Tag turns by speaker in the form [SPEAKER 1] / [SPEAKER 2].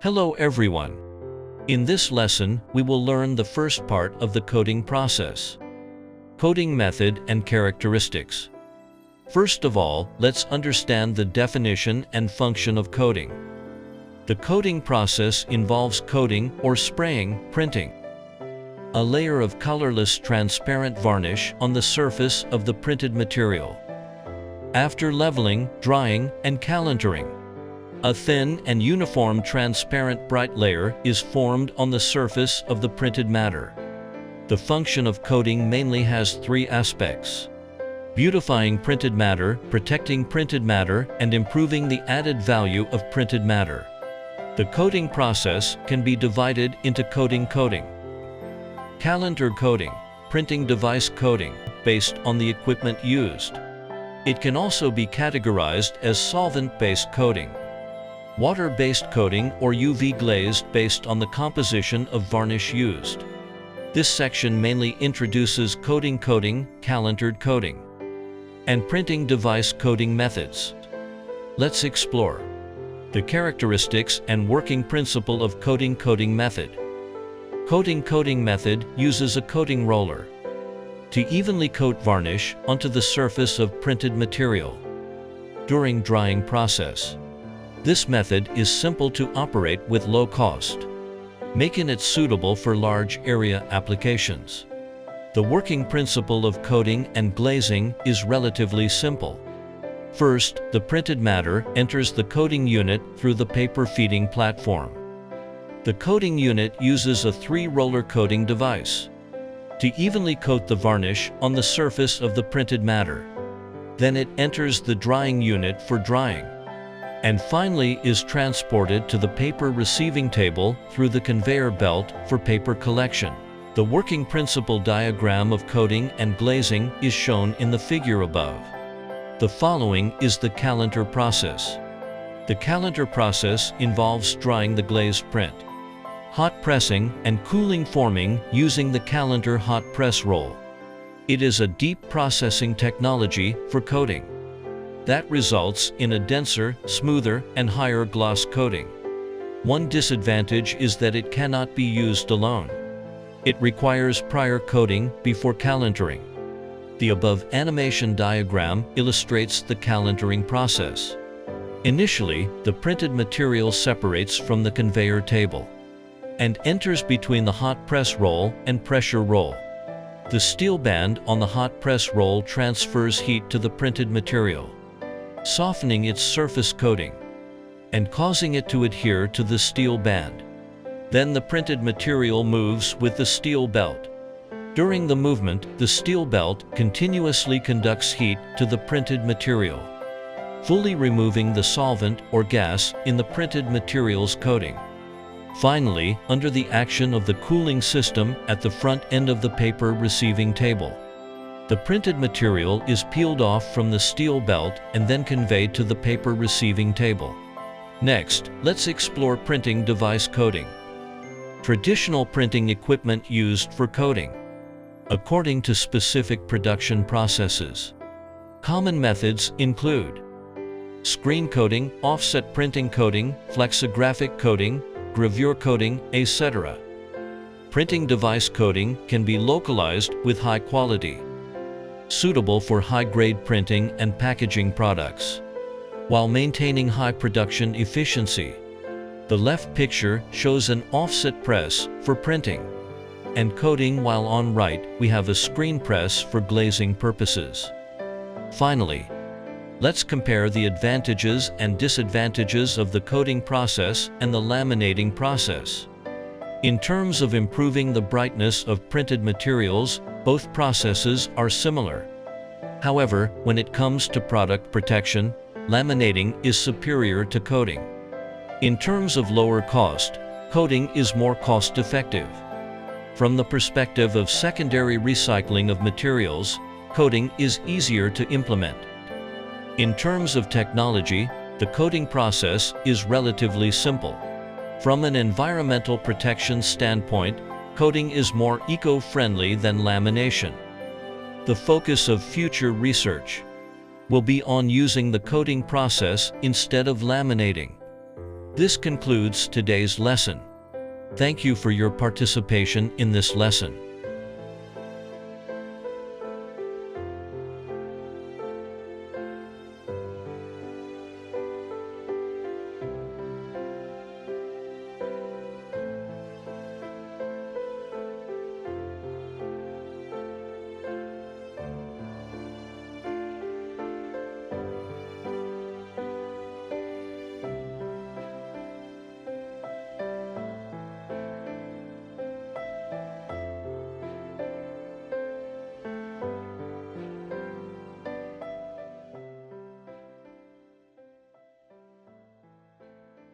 [SPEAKER 1] Hello everyone. In this lesson, we will learn the first part of the coating process. Coating method and characteristics. First of all, let's understand the definition and function of coating. The coating process involves coating or spraying, printing a layer of colorless transparent varnish on the surface of the printed material. After leveling, drying, and calintering, a thin and uniform transparent bright layer is formed on the surface of the printed matter. The function of coating mainly has three aspects: beautifying printed matter, protecting printed matter, and improving the added value of printed matter. The coating process can be divided into coating, calinter coating, printing device coating, based on the equipment used. It can also be categorized as solvent-based coating, water-based coating, or UV glazed based on the composition of varnish used. This section mainly introduces coating, calintered coating, and printing device coating methods. Let's explore the characteristics and working principle of coating method. Coating method uses a coating roller to evenly coat varnish onto the surface of printed material during drying process. This method is simple to operate with low cost, making it suitable for large area applications. The working principle of coating and glazing is relatively simple. First, the printed matter enters the coating unit through the paper feeding platform. The coating unit uses a 3-roller coating device to evenly coat the varnish on the surface of the printed matter. Then it enters the drying unit for drying, and finally is transported to the paper receiving table through the conveyor belt for paper collection. The working principle diagram of coating and glazing is shown in the figure above. The following is the calinter process. The calinter process involves drying the glazed print, hot pressing, and cooling forming using the calinter hot press roll. It is a deep processing technology for coating that results in a denser, smoother, and higher gloss coating. One disadvantage is that it cannot be used alone. It requires prior coating before calintering. The above animation diagram illustrates the calintering process. Initially, the printed material separates from the conveyor table and enters between the hot press roll and pressure roll. The steel band on the hot press roll transfers heat to the printed material, softening its surface coating and causing it to adhere to the steel band. Then the printed material moves with the steel belt. During the movement, the steel belt continuously conducts heat to the printed material, fully removing the solvent or gas in the printed material's coating. Finally, under the action of the cooling system at the front end of the paper receiving table, the printed material is peeled off from the steel belt and then conveyed to the paper receiving table. Next, let's explore printing device coating. Traditional printing equipment used for coating according to specific production processes. Common methods include screen coating, offset printing coating, flexographic coating, gravure coating, etc. Printing device coating can be localized with high quality, suitable for high-grade printing and packaging products, while maintaining high production efficiency. The left picture shows an offset press for printing and coating, while on right we have a screen press for glazing purposes. Finally, let's compare the advantages and disadvantages of the coating process and the laminating process. In terms of improving the brightness of printed materials, both processes are similar. However, when it comes to product protection, laminating is superior to coating. In terms of lower cost, coating is more cost-effective. From the perspective of secondary recycling of materials, coating is easier to implement. In terms of technology, the coating process is relatively simple. From an environmental protection standpoint, coating is more eco-friendly than lamination. The focus of future research will be on using the coating process instead of laminating. This concludes today's lesson. Thank you for your participation in this lesson.